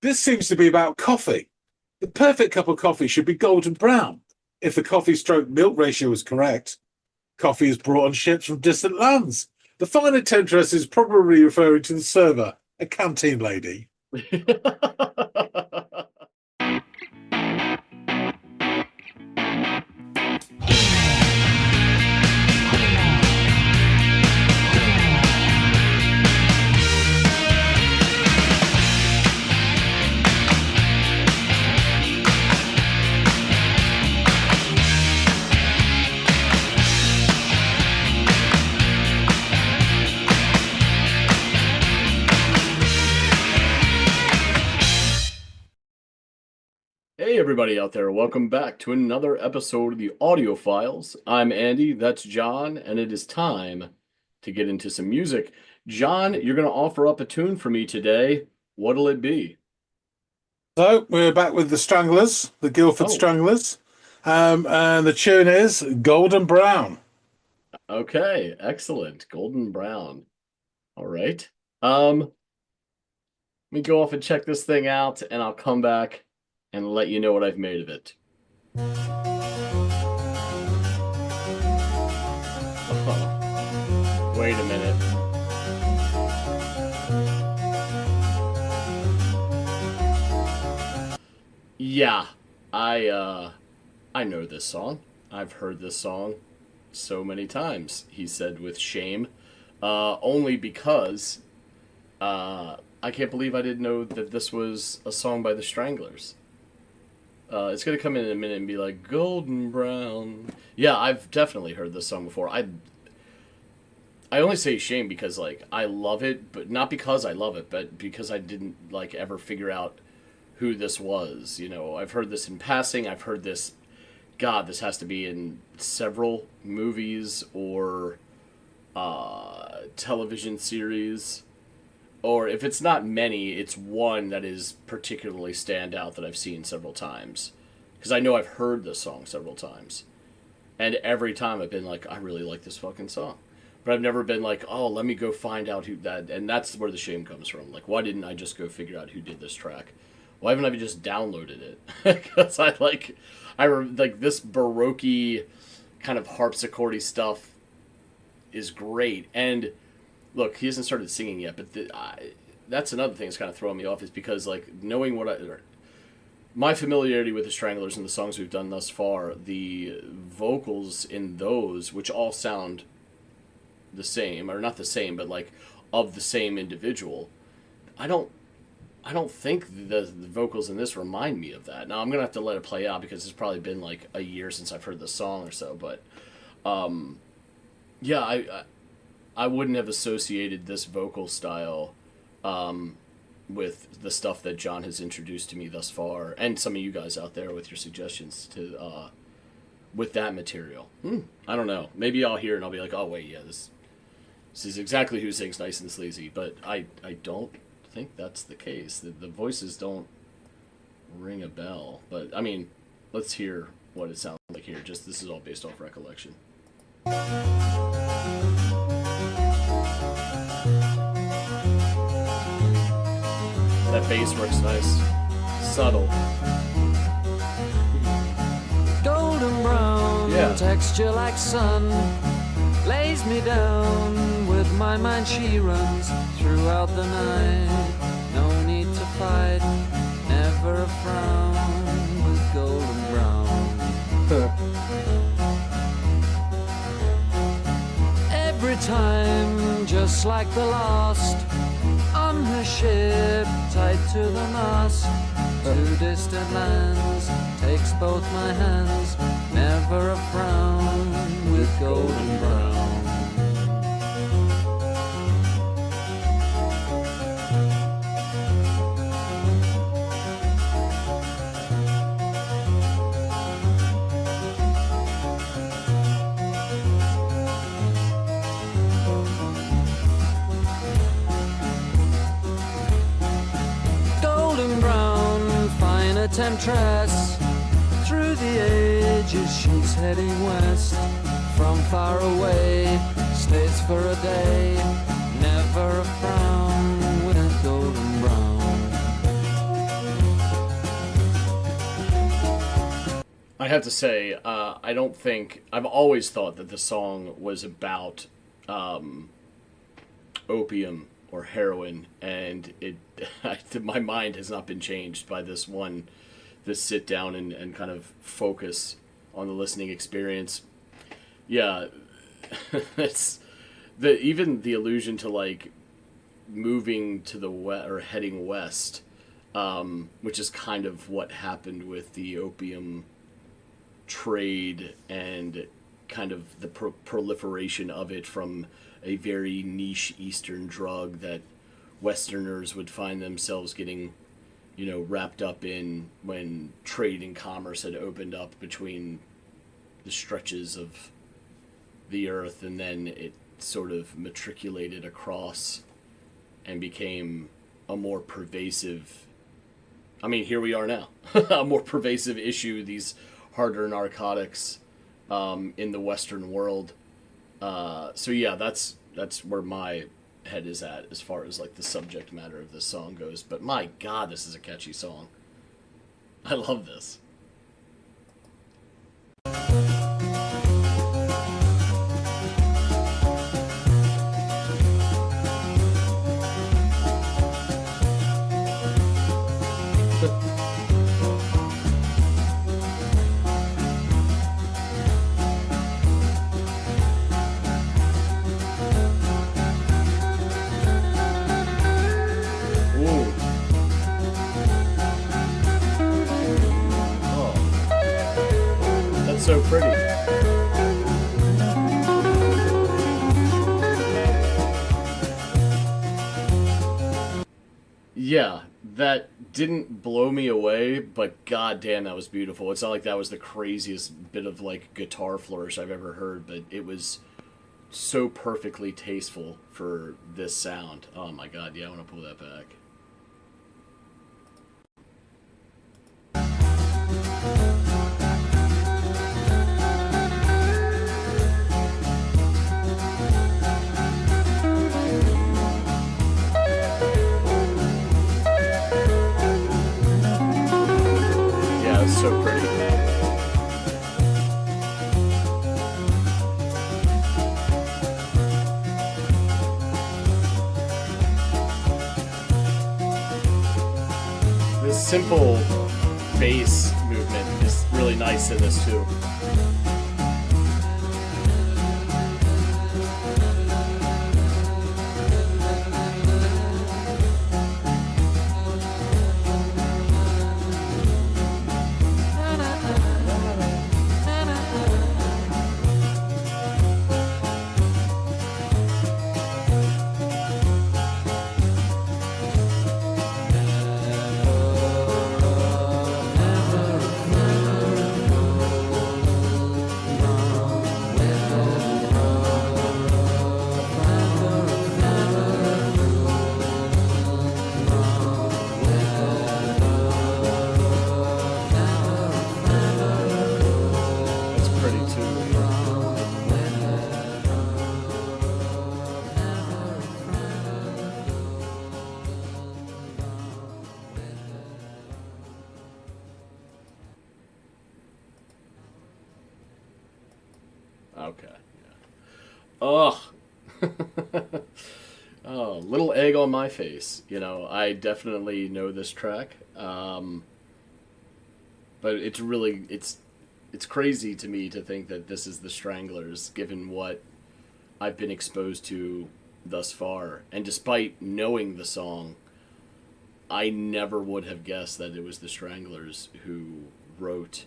This seems to be about coffee. The perfect cup of coffee should be golden brown. If the coffee stroke milk ratio is correct, coffee is brought on ships from distant lands. The finer temptress is probably referring to the server, a canteen lady. Hey everybody out there, welcome back to another episode of the Audiophiles. I'm Andy, that's John, and it is time to get into some music. John, you're going to offer up a tune for me today. What'll it be? So we're back with the Stranglers, the Guildford Oh, Stranglers, and the tune is Golden Brown. okay, excellent. Golden Brown. All right. Let me go off and check this thing out, and I'll come back and let you know what I've made of it. Oh, wait a minute. Yeah, I know this song. I've heard this song so many times, he said with shame. Only because I can't believe I didn't know that this was a song by the Stranglers. It's gonna come in a minute and be like golden brown. Yeah, I've definitely heard this song before. I only say shame because like I love it, but not because I love it, but because I didn't like ever figure out who this was. You know, I've heard this in passing. I've heard this. God, this has to be in several movies or television series. Or if it's not many, it's one that is particularly stand out that I've seen several times. Because I know I've heard this song several times. And every time I've been like, I really like this fucking song. But I've never been like, oh, let me go find out who that... And that's where the shame comes from. Like, why didn't I just go figure out who did this track? Why haven't I just downloaded it? Because like this Baroque kind of harpsichordy stuff is great. And look, he hasn't started singing yet, but that's another thing that's kind of throwing me off is because like knowing my familiarity with the Stranglers and the songs we've done thus far, the vocals in those, which all sound the same, or not the same, but like of the same individual, I don't think the vocals in this remind me of that. Now I'm gonna have to let it play out because it's probably been like a year since I've heard the song or so, but yeah, I wouldn't have associated this vocal style with the stuff that John has introduced to me thus far, and some of you guys out there with your suggestions to with that material. I don't know. Maybe I'll hear it and I'll be like, oh wait, yeah, this is exactly who sings nice and sleazy. But I don't think that's the case. The voices don't ring a bell. But I mean, let's hear what it sounds like here. Just this is all based off recollection. That bass works nice. Subtle. Golden brown, Yeah. texture like sun, lays me down. With my mind she runs throughout the night. No need to fight, never a frown with golden brown. Every time, just like the last, on her ship, tied to the mast, to distant lands, takes both my hands, never a frown with golden brown. Temptress, through the ages she's heading west. From far away, stays for a day, never a frown with a golden brown. have to say, I don't think I've always thought that the song was about opium or heroin, and my mind has not been changed by this sit down and kind of focus on the listening experience. Yeah, it's even the allusion to like moving to the west or heading west, which is kind of what happened with the opium trade and kind of the proliferation of it from a very niche Eastern drug that Westerners would find themselves getting, wrapped up in when trade and commerce had opened up between the stretches of the earth, and then it sort of matriculated across and became a more pervasive, here we are now, a more pervasive issue, these harder narcotics in the Western world. So yeah, that's where my head is at as far as like the subject matter of this song goes. But my God, this is a catchy song. I love this. So pretty. Yeah, that didn't blow me away, but goddamn, that was beautiful. It's not like that was the craziest bit of like guitar flourish I've ever heard, but it was so perfectly tasteful for this sound. Oh my God, yeah, I want to pull that back. So pretty. This simple bass movement is really nice in this too. Okay. Yeah. Ugh. Oh, little egg on my face. I definitely know this track. But it's crazy to me to think that this is the Stranglers, given what I've been exposed to thus far. And despite knowing the song, I never would have guessed that it was the Stranglers who wrote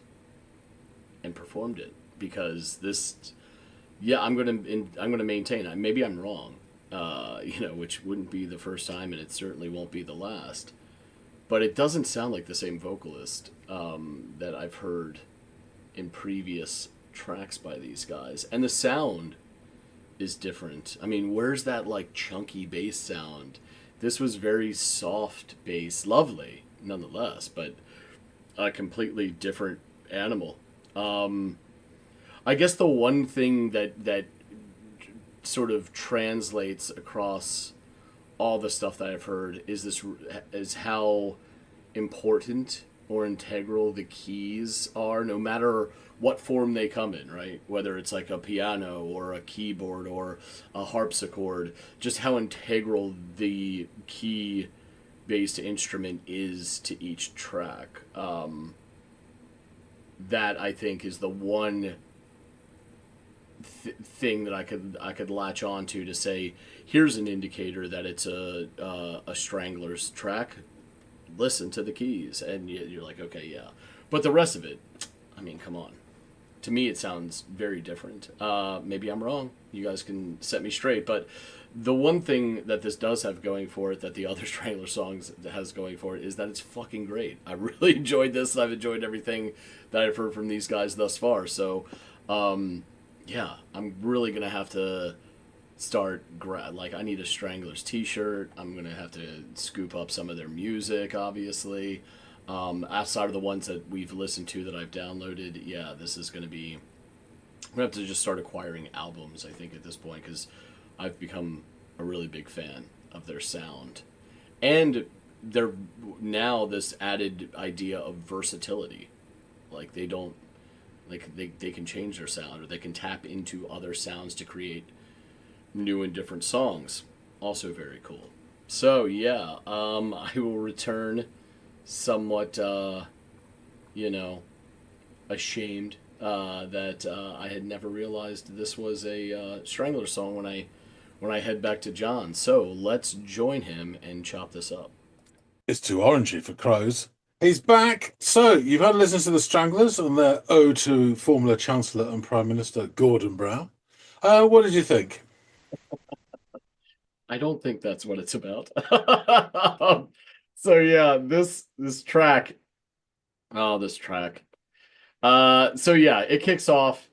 and performed it. Because this, yeah, I'm gonna maintain. Maybe I'm wrong, which wouldn't be the first time, and it certainly won't be the last. But it doesn't sound like the same vocalist that I've heard in previous tracks by these guys, and the sound is different. Where's that like chunky bass sound? This was very soft bass, lovely nonetheless, but a completely different animal. I guess the one thing that sort of translates across all the stuff that I've heard is how important or integral the keys are, no matter what form they come in, right? Whether it's like a piano or a keyboard or a harpsichord, just how integral the key based instrument is to each track. That I think is the one thing that I could latch on to say here's an indicator that it's a Stranglers track. Listen to the keys, and you're like, okay, yeah. But the rest of it, I mean, come on. To me, it sounds very different. Maybe I'm wrong. You guys can set me straight. But the one thing that this does have going for it that the other Strangler songs has going for it is that it's fucking great. I really enjoyed this. I've enjoyed everything that I've heard from these guys thus far. So, yeah, I'm really going to have to start like I need a Stranglers t-shirt. I'm gonna have to scoop up some of their music, obviously, outside of the ones that we've listened to that I've downloaded. Yeah, this is gonna be, I'm gonna have to just start acquiring albums, I think, at this point, because I've become a really big fan of their sound, and they're now this added idea of versatility. Like they don't, like they can change their sound, or they can tap into other sounds to create new and different songs. Also very cool. So yeah, I will return somewhat, ashamed that I had never realized this was a Strangler song when I head back to John. So let's join him and chop this up. It's too orangey for crows. He's back. So you've had to listen to the Stranglers and their ode to former Chancellor and Prime Minister Gordon Brown. What did you think? I don't think that's what it's about. So yeah, this track. Oh, this track. So yeah, it kicks off.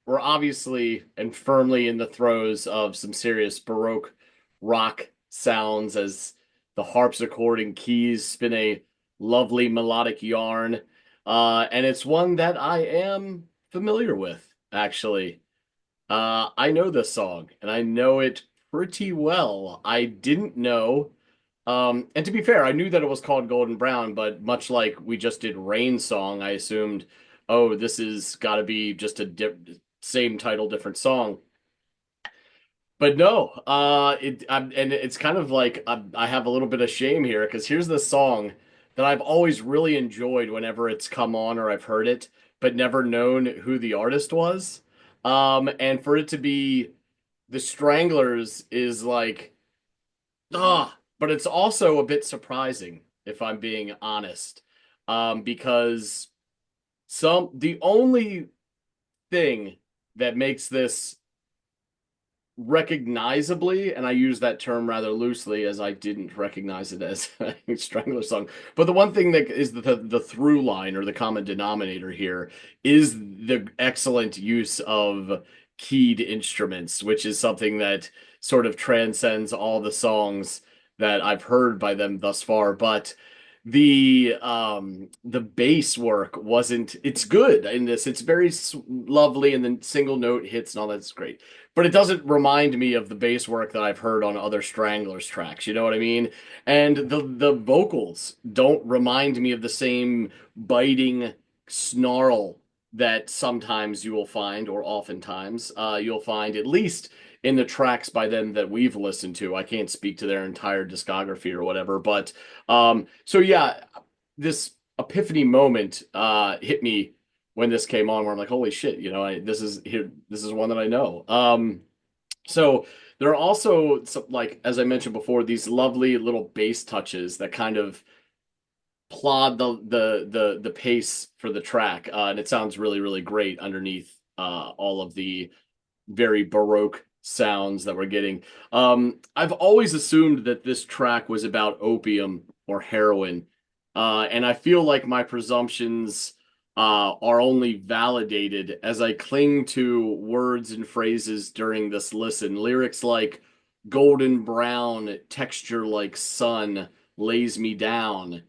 We're obviously and firmly in the throes of some serious Baroque rock sounds as the harpsichord and keys spin a lovely melodic yarn. And it's one that I am familiar with, actually. I know this song, and I know it pretty well. I didn't know, and to be fair, I knew that it was called Golden Brown, but much like we just did Rain Song, I assumed, oh, this is got to be just a same title, different song. But no, and it's kind of like I have a little bit of shame here because here's the song that I've always really enjoyed whenever it's come on or I've heard it, but never known who the artist was. And for it to be the Stranglers is like, but it's also a bit surprising if I'm being honest, because the only thing that makes this recognizably, and I use that term rather loosely as I didn't recognize it as a Strangler song, but the one thing that is the through line or the common denominator here is the excellent use of keyed instruments, which is something that sort of transcends all the songs that I've heard by them thus far. But the bass work wasn't, it's good in this, it's very lovely, and then single note hits and all that's great, but it doesn't remind me of the bass work that I've heard on other Stranglers tracks, you know what I mean? And the vocals don't remind me of the same biting snarl that sometimes you will find, or oftentimes you'll find, at least in the tracks by them that we've listened to. I can't speak to their entire discography or whatever, but so yeah, this epiphany moment hit me when this came on, where I'm like, holy shit, this is one that I know. So there are also some, like, as I mentioned before, these lovely little bass touches that kind of plod the pace for the track, and it sounds really, really great underneath all of the very Baroque sounds that we're getting. I've always assumed that this track was about opium or heroin, and I feel like my presumptions are only validated as I cling to words and phrases during this listen. Lyrics like golden brown texture like sun lays me down.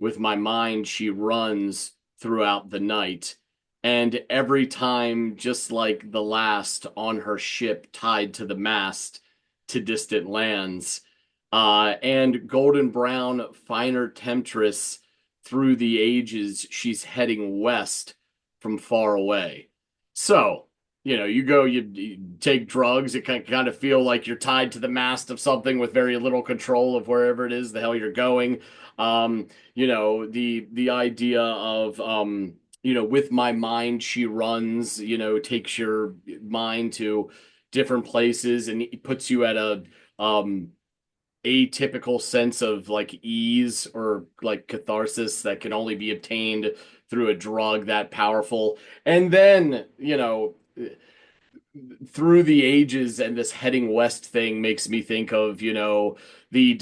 With my mind she runs throughout the night. And every time, just like the last on her ship tied to the mast to distant lands. And golden brown, finer temptress through the ages, she's heading west from far away. So, you take drugs, it can kind of feel like you're tied to the mast of something with very little control of wherever it is the hell you're going. The idea of with my mind she runs, takes your mind to different places and it puts you at a um atypical sense of like ease or like catharsis that can only be obtained through a drug that powerful. And then, through the ages and this heading west thing makes me think of, the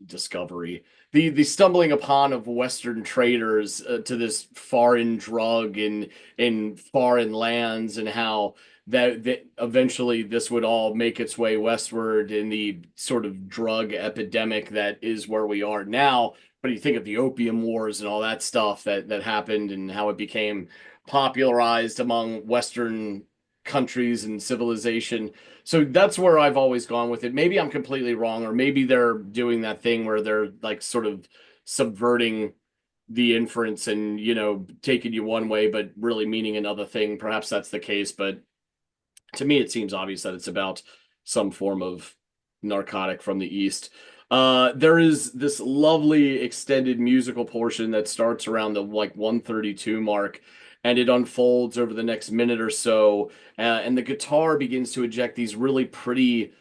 discovery, the stumbling upon of Western traders to this foreign drug in foreign lands, and how that eventually this would all make its way westward in the sort of drug epidemic that is where we are now. But you think of the opium wars and all that stuff that happened and how it became popularized among Western countries and civilization. So that's where I've always gone with it. Maybe I'm completely wrong, or maybe they're doing that thing where they're like sort of subverting the inference and, taking you one way, but really meaning another thing. Perhaps that's the case, but to me, it seems obvious that it's about some form of narcotic from the East. There is this lovely extended musical portion that starts around the like 132 mark, and it unfolds over the next minute or so, and the guitar begins to eject these really pretty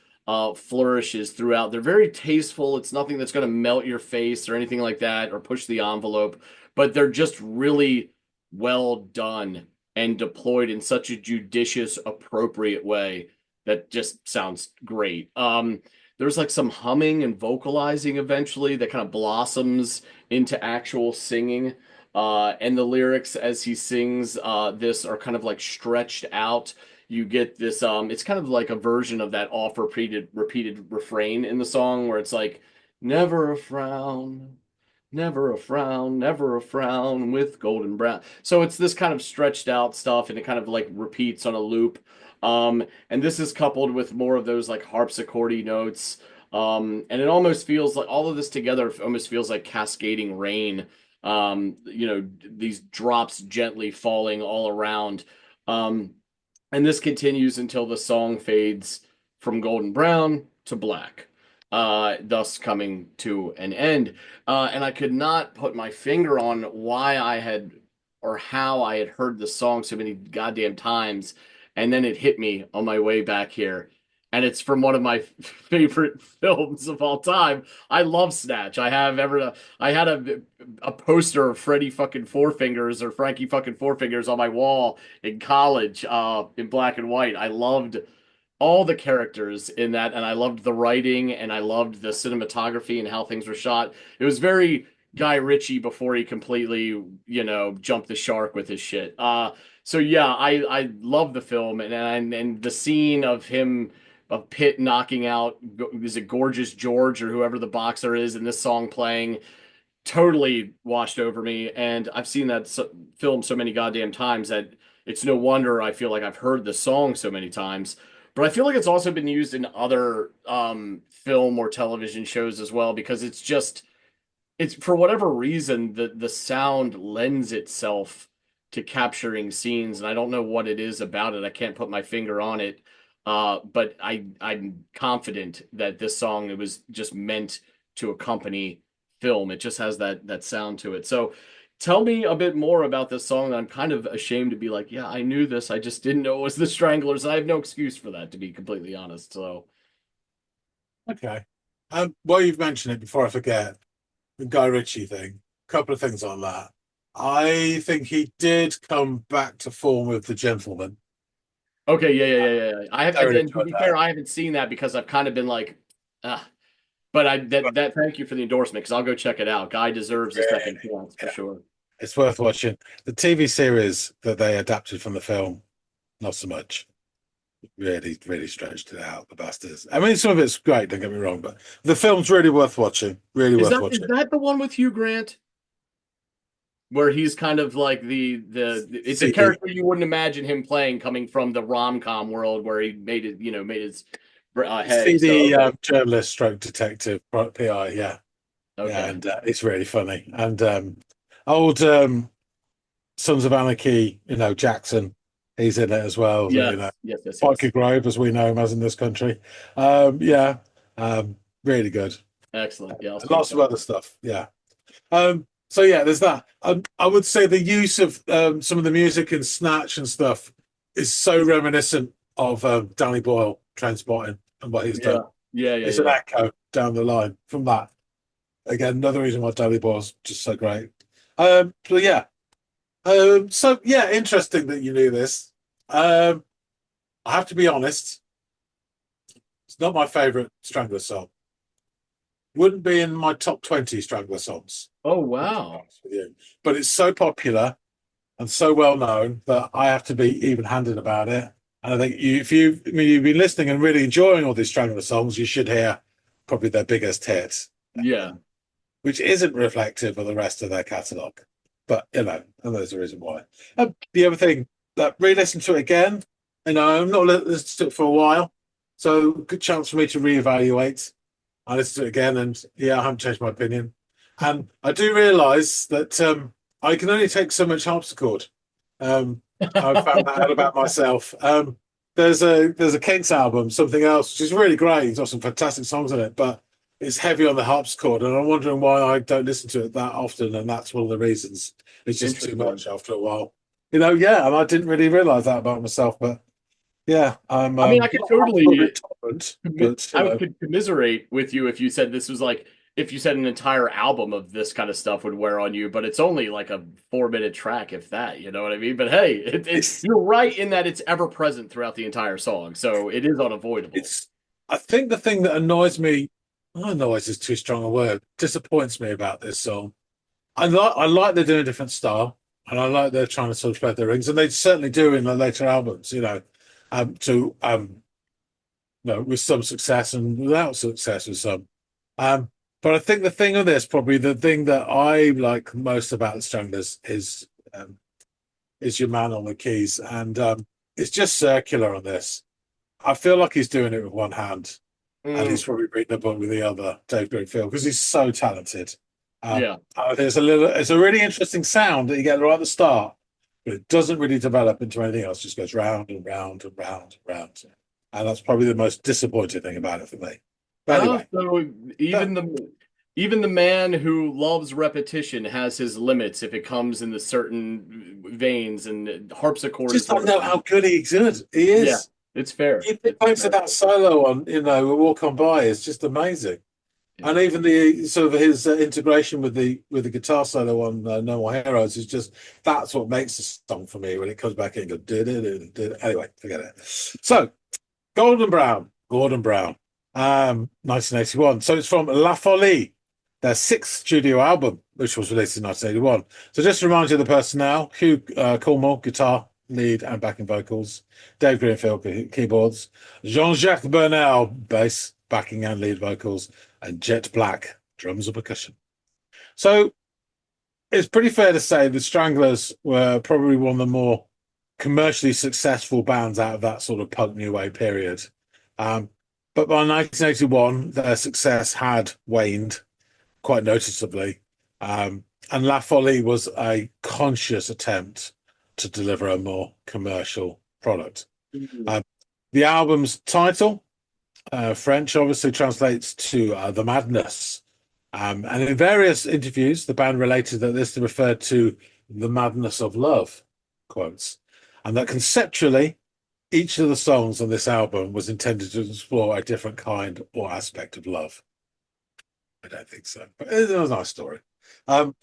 flourishes throughout. They're very tasteful. It's nothing that's going to melt your face or anything like that or push the envelope, but they're just really well done and deployed in such a judicious, appropriate way that just sounds great. There's like some humming and vocalizing eventually that kind of blossoms into actual singing. And the lyrics as he sings this are kind of like stretched out. You get this, it's kind of like a version of that oft repeated refrain in the song where it's like, never a frown, never a frown, never a frown with golden brown. So it's this kind of stretched out stuff and it kind of like repeats on a loop. And this is coupled with more of those like harpsichordy notes. And it almost feels like all of this together almost feels like cascading rain. These drops gently falling all around. And this continues until the song fades from golden brown to black, thus coming to an end. And I could not put my finger on why I had or how I had heard the song so many goddamn times. And then it hit me on my way back here. And it's from one of my favorite films of all time. I love Snatch. I had a poster of Freddie fucking Four Fingers or Frankie fucking Four Fingers on my wall in college, in black and white. I loved all the characters in that, and I loved the writing, and I loved the cinematography and how things were shot. It was very Guy Ritchie before he completely, jumped the shark with his shit. So yeah, I love the film, and the scene of him of Pitt knocking out, is it Gorgeous George or whoever the boxer is, and this song playing totally washed over me. And I've seen that film so many goddamn times that it's no wonder I feel like I've heard the song so many times. But I feel like it's also been used in other film or television shows as well, because it's for whatever reason the sound lends itself to capturing scenes, and I don't know what it is about it. I can't put my finger on it. But I'm confident that this song, it was just meant to accompany film. It just has that sound to it. So tell me a bit more about this song. I'm kind of ashamed to be like, yeah, I knew this. I just didn't know it was the Stranglers. I have no excuse for that, to be completely honest. So Okay. Well, you've mentioned it before I forget. The Guy Ritchie thing. A couple of things on that. I think he did come back to form with The Gentleman. okay, yeah. I really And to enjoyed be that. fair, I haven't seen that because I've kind of been like, ah. But thank you for the endorsement, because I'll go check it out. Guy deserves a second chance for sure. It's worth watching. The TV series that they adapted from the film, not so much. Really, really stretched it out, the bastards. I mean, some of it's great, don't get me wrong, but the film's really worth watching. Really worth Is watching. that the one with Hugh Grant? Where he's kind of like it's a character you wouldn't imagine him playing, coming from the rom-com world where he made it, made his head. CD journalist stroke detective PI, yeah. Okay. Yeah, and it's really funny. And old Sons of Anarchy, Jackson, he's in it as well. Yes, yes, yes, Biker yes. Grove, as we know him as in this country. Yeah, really good. Excellent. Yeah, I'll And speak lots of that. other stuff. Yeah. So yeah, there's that. I would say the use of some of the music in Snatch and stuff is so reminiscent of Danny Boyle Trainspotting and what he's Yeah, done. yeah, yeah, It's an yeah. echo down the line from that. Again, another reason why Danny Boyle's just so great. So yeah, interesting that you knew this. Um, I have to be honest, it's not my favorite Strangler song. Wouldn't be in my top 20 Strangler songs. Oh, To be wow. honest with you. But it's so popular and so well known that I have to be even-handed about it. And I think you've been listening and really enjoying all these Strangler songs, you should hear probably their biggest hit, Yeah. which isn't reflective of the rest of their catalogue. But and there's a reason why. The other thing that re-listen to it again, I'm not listening to it for a while, so good chance for me to reevaluate. I listened to it again, and yeah, I haven't changed my opinion. And I do realise that I can only take so much harpsichord. I found that out about myself. There's a Kinks album, Something Else, which is really great. It's got some fantastic songs in it, but it's heavy on the harpsichord, and I'm wondering why I don't listen to it that often, and that's one of the reasons. It's just too Interesting. much after a while. Yeah, and I didn't really realise that about myself, but yeah, I'm I mean, I could not harpsichord totally intolerant, but I could commiserate with you if you said this was like if you said an entire album of this kind of stuff would wear on you, but it's only like a 4 minute track, if that, you know what I mean? But hey, it's you're right in that it's ever present throughout the entire song, so it is unavoidable. it's I think the thing that annoys me, annoys is too strong a word, disappoints me about this song. I like they're doing a different style, and I like they're trying to sort of spread their rings, and they certainly do in the later albums, to with some success and without success with some. Um, but I think the thing of this, probably the thing that I like most about the Stranglers is your man on the keys, and it's just circular on this. I feel like he's doing it with one hand, and Mm, he's probably reading the book with the other, Dave Greenfield, because he's so talented. yeah. It's a really interesting sound that you get right at the start, but it doesn't really develop into anything else. It just goes round and round and round and round, and that's probably the most disappointing thing about it for me. But Oh, anyway, so that, even the man who loves repetition has his limits if it comes in the certain veins, and harpsichord is just one don't of know them. how good he's good. He Yeah, is. it's fair. If he It's plays fair. that solo on, Walk On By is just amazing. Yeah. And even the sort of his integration with the guitar solo on No More Heroes is just that's what makes the song for me when it comes back in. Go, anyway, forget it. So Gordon Brown, 1981. So it's from La Folie, their sixth studio album, which was released in 1981. So just to remind you of the personnel: Hugh Cornwall, guitar, lead and backing vocals; Dave Greenfield, keyboards; Jean-Jacques Bernal, bass, backing and lead vocals; and Jet Black, drums and percussion. So it's pretty fair to say the Stranglers were probably one of the more commercially successful bands out of that sort of punk new wave period. Um, but by 1981, their success had waned quite noticeably. And La Folie was a conscious attempt to deliver a more commercial product. Mhm. Um, the album's title, French, obviously translates to The Madness. And in various interviews, the band related that this referred to the madness of love, quotes, and that conceptually, each of the songs on this album was intended to explore a different kind or aspect of love. I don't think so, but it was a nice story. Upon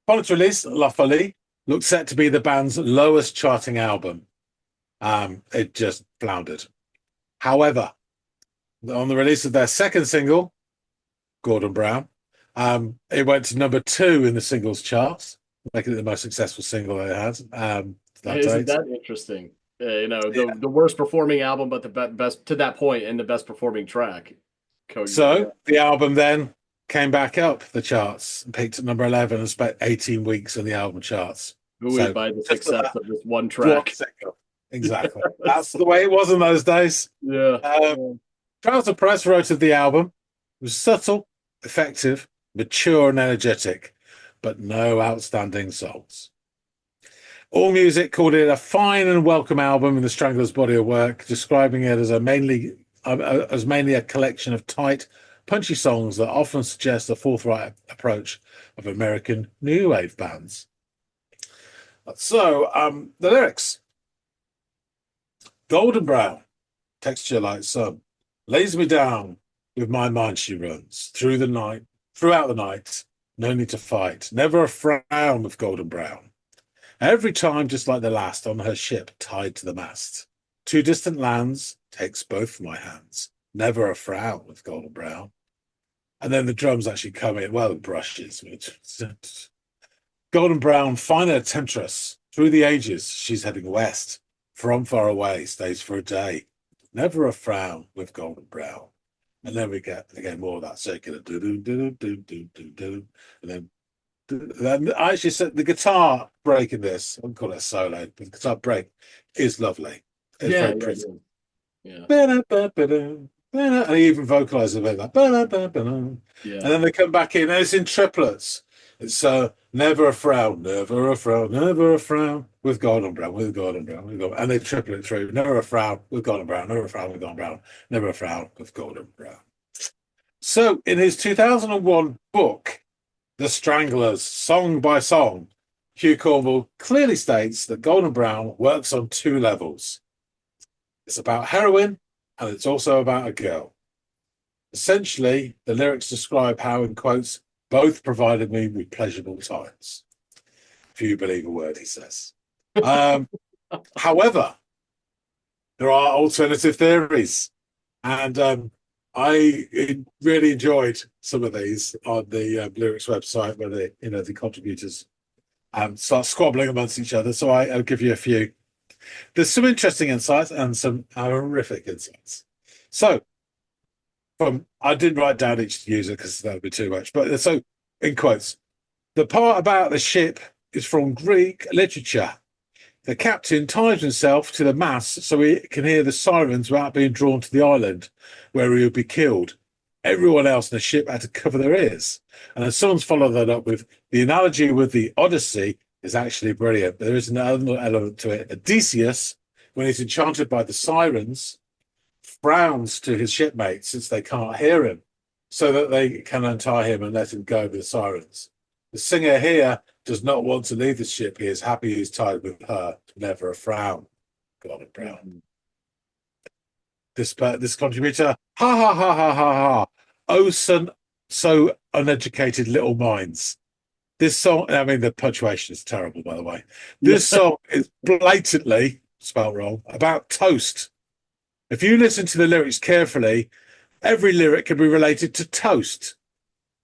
its release, La Folie looked set to be the band's lowest charting album. It just floundered. However, on the release of their second single, Gordon Brown, it went to number 2 in the singles charts, making it the most successful single they had to that Isn't date. that interesting? Yeah. The worst performing album, but the best to that point, and the best performing track. Yeah. So the album then came back up the charts and peaked at number 11 and spent 18 weeks on the album charts. Buoyed So by the just for success that of this one one track. single. Exactly. That's the way it was in those days. Yeah. Trouser Press wrote of the album, it was subtle, effective, mature, and energetic, but no outstanding songs. AllMusic called it a fine and welcome album in the Stranglers' body of work, describing it as mainly a collection of tight, punchy songs that often suggest a forthright approach of American new wave bands. So, the lyrics. Golden brown, texture like sun, lays me down, with my mind she runs, throughout the night, no need to fight, never a frown with golden brown. Every time, just like the last, on her ship tied to the mast. Two distant lands, takes both my hands, never a frown with golden brown. And then the drums actually come in, well, brushes. Golden brown, finer temptress, through the ages, she's heading west. From far away, stays for a day, never a frown with golden brown. And then we get, again, more of that circular do-do-do-do-do-do-do-do. And then I actually said the guitar break in this, I wouldn't call it a solo, but the guitar break is lovely. It's very pretty. Yeah. And he even vocalizes a bit like and then they come back in and it's in triplets. It's never a frown, never a frown, never a frown with golden brown, with golden brown, with golden, and they triple it through. Never a frown with golden brown, never a frown with golden brown, never a frown with golden brown. So in his 2001 book, The Stranglers, Song by Song, Hugh Cornwell clearly states that Golden Brown works on two levels. It's about heroin and it's also about a girl. Essentially, the lyrics describe how, in quotes, both provided me with pleasurable times. If you believe a word he says. However, there are alternative theories. And I really enjoyed some of these on the lyrics website where the contributors start squabbling amongst each other. So I'll give you a few. There's some interesting insights and some horrific insights. So I didn't write down each user because that would be too much. But so, in quotes, the part about the ship is from Greek literature. The captain ties himself to the mast so he can hear the sirens without being drawn to the island where he would be killed. Everyone else in the ship had to cover their ears. And then someone's followed that up with the analogy with the Odyssey is actually brilliant. There is another element to it. Odysseus, when he's enchanted by the sirens, frowns to his shipmates since they can't hear him, so that they can untie him and let him go with the sirens. The singer here does not want to leave the ship. He is happy he's tied with her, never a frown. Golden brown. This contributor, ha ha ha ha ha ha. Oh, so uneducated little minds. This song, I mean, the punctuation is terrible, by the way. This song is blatantly, spelled wrong, about toast. If you listen to the lyrics carefully, every lyric can be related to toast.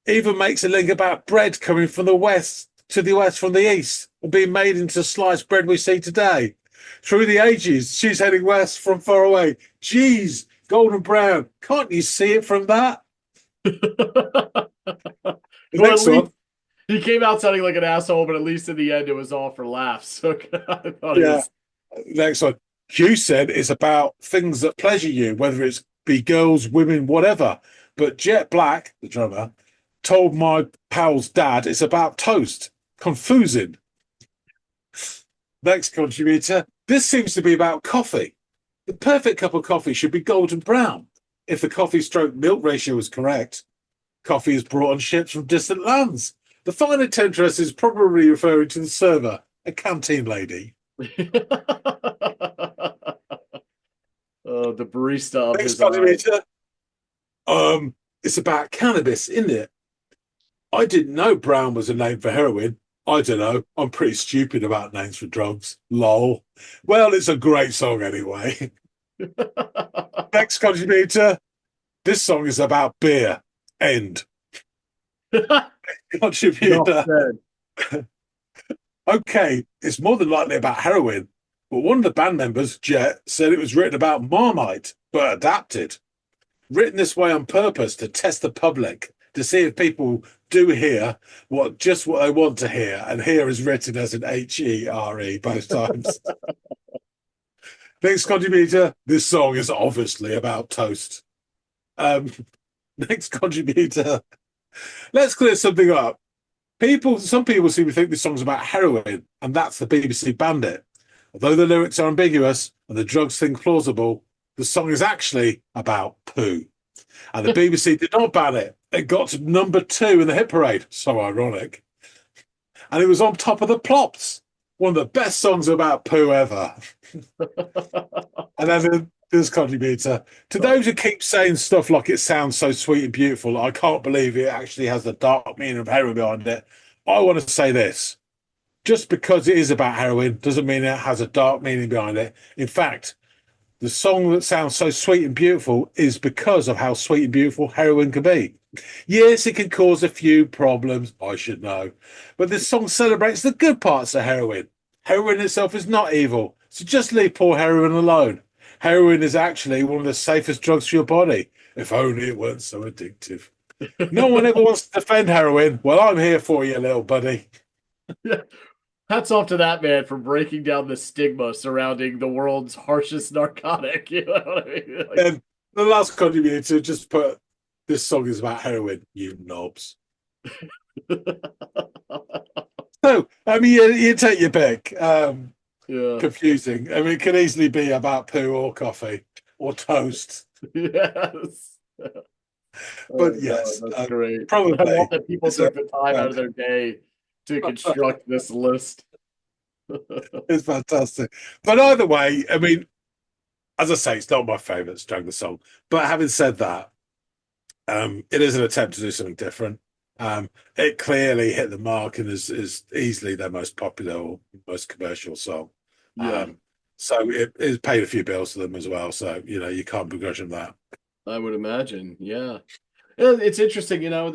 Even makes a link about bread coming from the west to the west from the east, or being made into sliced bread we see today. Through the ages, she's heading west from far away. Geez, golden brown. Can't you see it from that? Next one. He came out sounding like an asshole, but at least in the end, it was all for laughs. So I thought Next one. Hugh said it's about things that pleasure you, whether it's be girls, women, whatever. But Jet Black, the drummer, told my pal's dad it's about toast. Confusing. Next contributor. This seems to be about coffee. The perfect cup of coffee should be golden brown. If the coffee-stroke-milk ratio is correct, coffee is brought on ships from distant lands. The finer temptress is probably referring to the server, a canteen lady. The barista of Next his contributor. It's about cannabis, isn't it? I didn't know brown was a name for heroin. I don't know. I'm pretty stupid about names for drugs. Lol. Well, it's a great song anyway. Next contributor. This song is about beer. End. Contributor. Okay, it's more than likely about heroin, but one of the band members, Jet, said it was written about Marmite, but adapted. Written this way on purpose to test the public, to see if people do hear what they want to hear, and here is written as an H-E-R-E both times. Next contributor, this song is obviously about toast. Next contributor, let's clear something up. Some people seem to think this song's about heroin, and that's the BBC Bandit. Although the lyrics are ambiguous and the drugs thing plausible, the song is actually about poo. And the BBC did not ban it. It got to number 2 in the hit parade. So ironic. And it was on top of the plops. One of the best songs about poo ever. And then this contributor. To those who keep saying stuff like it sounds so sweet and beautiful, I can't believe it actually has the dark meaning of heroin behind it. I want to say this. Just because it is about heroin doesn't mean it has a dark meaning behind it. In fact, the song that sounds so sweet and beautiful is because of how sweet and beautiful heroin can be. Yes, it can cause a few problems, I should know. But this song celebrates the good parts of heroin. Heroin itself is not evil, so just leave poor heroin alone. Heroin is actually one of the safest drugs for your body. If only it weren't so addictive. No one ever wants to defend heroin. Well, I'm here for you, little buddy. Hats off to that man for breaking down the stigma surrounding the world's harshest narcotic. You know what I mean? Like, And the last contributor just put, this song is about heroin, you knobs. So, I mean, you take your pick. yeah. Confusing. I mean, it could easily be about poo or coffee or toast. Yes. But yes, that's great. probably. I love that people took the time out of their day to construct this list. It's fantastic. But either way, I mean, as I say, it's not my favourite Strangler song. But having said that, it is an attempt to do something different. It clearly hit the mark and is easily their most popular or most commercial song. Yeah. So it paid a few bills to them as well. So, you know, you can't begrudge them that. I would imagine. Yeah. It's interesting, you know,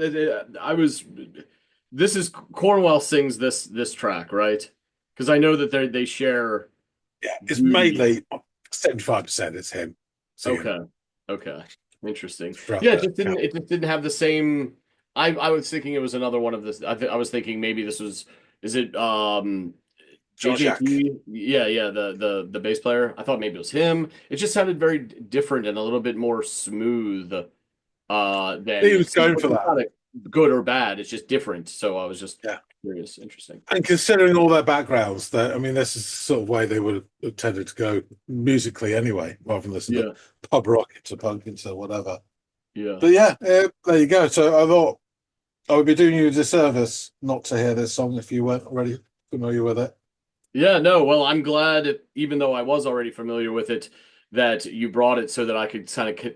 this is Cornwell sings this track, right? Because I know that they share. Yeah, it's mainly 75% it's him. Okay. Okay. Interesting. Struck Yeah, that it just didn't have the same. I was thinking it was another one of this. I was thinking maybe this was. Is it JJT? Yeah, the bass player. I thought maybe it was him. It just sounded very different and a little bit more smooth. Than He was going for that. Not good or bad. It's just different. So I was just curious. Interesting. And considering all their backgrounds, that I mean, this is the sort of way they would have tended to go musically anyway, rather than listen to pub rock into punk into whatever. Yeah. But yeah, there you go. So I thought I would be doing you a disservice not to hear this song if you weren't already familiar with it. Yeah, no, well, I'm glad, even though I was already familiar with it, that you brought it so that I could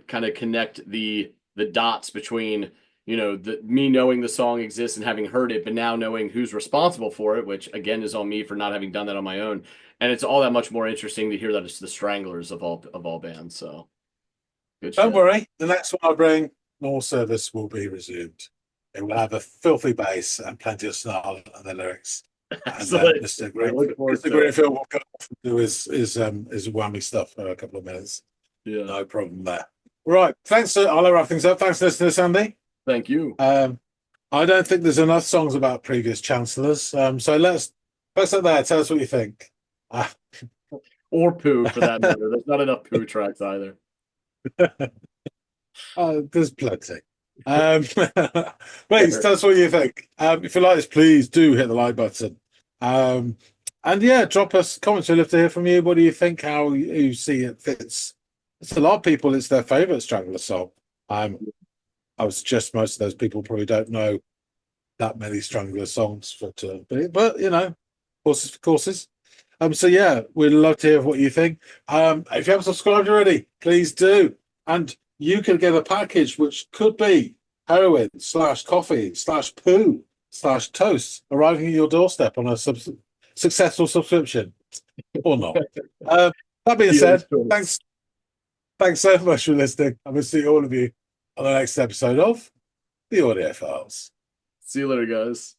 kind of connect the dots between, you know, me knowing the song exists and having heard it, but now knowing who's responsible for it, which again is on me for not having done that on my own. And it's all that much more interesting to hear that it's the Stranglers of all bands. So good Don't shit. worry, the next one I bring, normal service will be resumed. It will have a filthy bass and plenty of snarl in the lyrics. And Mr. Greenfield will go off and do his whammy stuff for a couple of minutes. Yeah. No problem there. Right. Thanks. I'll wrap things up. Thanks for listening, Sandy. Thank you. I don't think there's enough songs about previous chancellors. So let's up there. Tell us what you think. Or poo, for that matter. There's not enough poo tracks either. There's plenty. Please tell us what you think. If you like this, please do hit the like button. And yeah, drop us comments. We'd love to hear from you. What do you think? How you see it fits? It's a lot of people. It's their favourite Strangler song. I would suggest most of those people probably don't know that many Strangler songs, but you know, horses for courses. So yeah, we'd love to hear what you think. If you haven't subscribed already, please do. And you can get a package which could be heroin / coffee / poo / toast arriving at your doorstep on a successful subscription or not. That being said, thanks so much for listening. I'm going to see all of you on the next episode of the Audiophiles. See you later, guys.